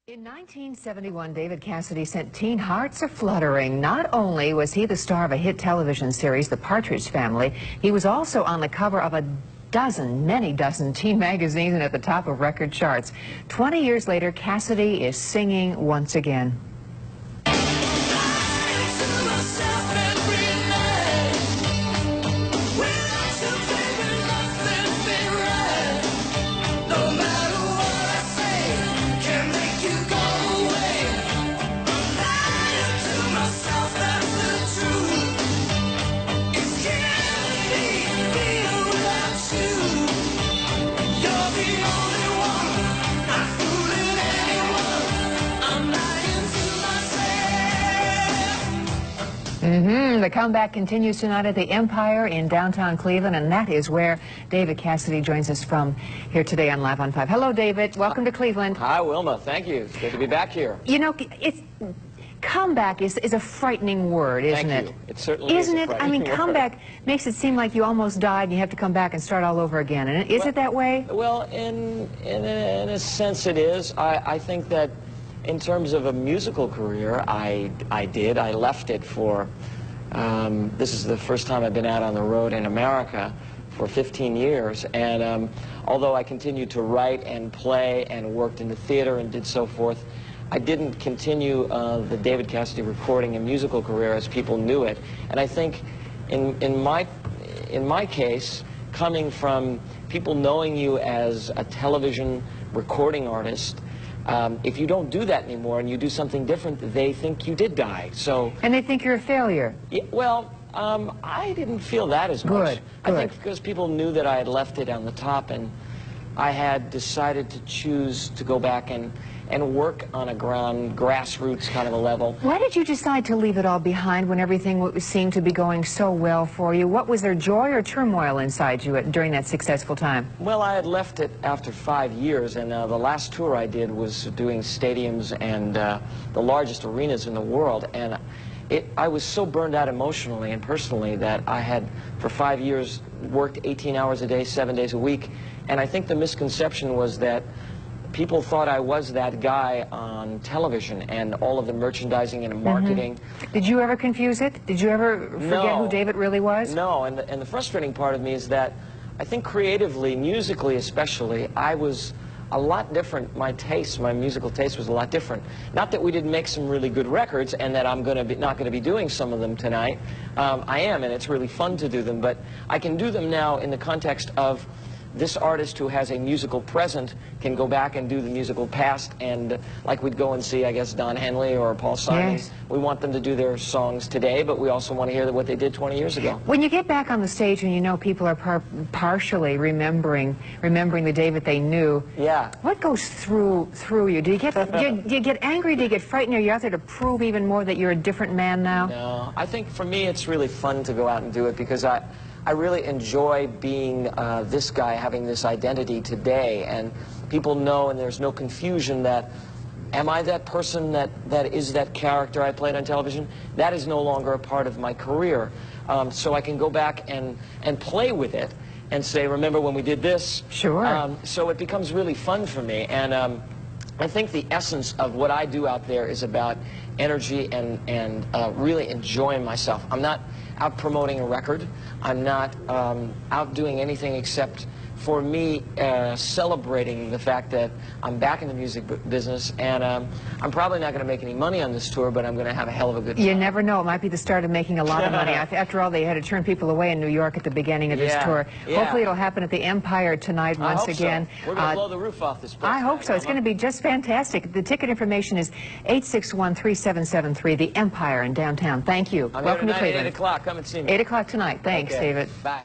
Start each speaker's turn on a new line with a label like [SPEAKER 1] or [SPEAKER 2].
[SPEAKER 1] In 1971, David Cassidy sent teen hearts a-fluttering. Not only was he the star of a hit television series, The Partridge Family, he was also on the cover of many dozen teen magazines and at the top of record charts. 20 years later, Cassidy is singing once again. The comeback continues tonight at the Empire in downtown Cleveland, and that is where David Cassidy joins us from here today on Live on 5. Hello, David. Welcome to Cleveland.
[SPEAKER 2] Hi, Wilma. Thank you. It's good to be back here.
[SPEAKER 1] You know, comeback is a frightening word, isn't it?
[SPEAKER 2] Thank you. It certainly is.
[SPEAKER 1] Isn't it? I mean, comeback makes it seem like you almost died and you have to come back and start all over again. And is it that way?
[SPEAKER 2] Well, in a sense it is. I think that in terms of a musical career, I left it for... this is the first time I've been out on the road in America for 15 years, and although I continued to write and play and worked in the theater and did so forth, I didn't continue the David Cassidy recording and musical career as people knew it. And I think in my case, coming from people knowing you as a television recording artist, if you don't do that anymore and you do something different, they think you did die.
[SPEAKER 1] And they think you're a failure.
[SPEAKER 2] Yeah, well, I didn't feel that as much. I think because people knew that I had left it on the top, and I had decided to choose to go back and work on a grassroots kind of a level.
[SPEAKER 1] Why did you decide to leave it all behind when everything seemed to be going so well for you? What was there, joy or turmoil inside you during that successful time?
[SPEAKER 2] Well, I had left it after 5 years, and the last tour I did was doing stadiums and the largest arenas in the world, and I was so burned out emotionally and personally that I had, for 5 years, worked 18 hours a day, 7 days a week, and I think the misconception was that people thought I was that guy on television and all of the merchandising and marketing.
[SPEAKER 1] Did you ever confuse it? Did you ever forget who David really was?
[SPEAKER 2] No, and the frustrating part of me is that I think creatively, musically especially, I was a lot different. My taste, my musical taste was a lot different. Not that we didn't make some really good records and that I'm not going to be doing some of them tonight. I am, and it's really fun to do them, but I can do them now in the context of this artist who has a musical present can go back and do the musical past, and like we'd go and see, I guess, Don Henley or Paul Simon.
[SPEAKER 1] Yes.
[SPEAKER 2] We want them to do their songs today, but we also want to hear what they did 20 years ago.
[SPEAKER 1] When you get back on the stage and you know people are partially remembering the David they knew,
[SPEAKER 2] yeah,
[SPEAKER 1] what goes through you? Do you get angry? Do you get frightened? Are you out there to prove even more that you're a different man now?
[SPEAKER 2] No, I think for me it's really fun to go out and do it because I really enjoy being this guy, having this identity today, and people know, and there's no confusion that, am I that person that is that character I played on television? That is no longer a part of my career. So I can go back and play with it and say, remember when we did this?
[SPEAKER 1] Sure.
[SPEAKER 2] So it becomes really fun for me, and I think the essence of what I do out there is about energy and really enjoying myself. I'm not out promoting a record. I'm not out doing anything except, for me, celebrating the fact that I'm back in the music business, and I'm probably not going to make any money on this tour, but I'm going to have a hell of a good time.
[SPEAKER 1] You never know. It might be the start of making a lot of money. After all, they had to turn people away in New York at the beginning of this tour. Hopefully it'll happen at the Empire tonight once again.
[SPEAKER 2] So. We're going to blow the roof off this place.
[SPEAKER 1] I hope so. It's going to be just fantastic. The ticket information is 861-3773, the Empire in downtown. Thank you.
[SPEAKER 2] I'm
[SPEAKER 1] Welcome to
[SPEAKER 2] here tonight
[SPEAKER 1] Cleveland.
[SPEAKER 2] at 8 o'clock. Come and see me.
[SPEAKER 1] 8 o'clock tonight. Thanks,
[SPEAKER 2] Okay.
[SPEAKER 1] David.
[SPEAKER 2] Bye.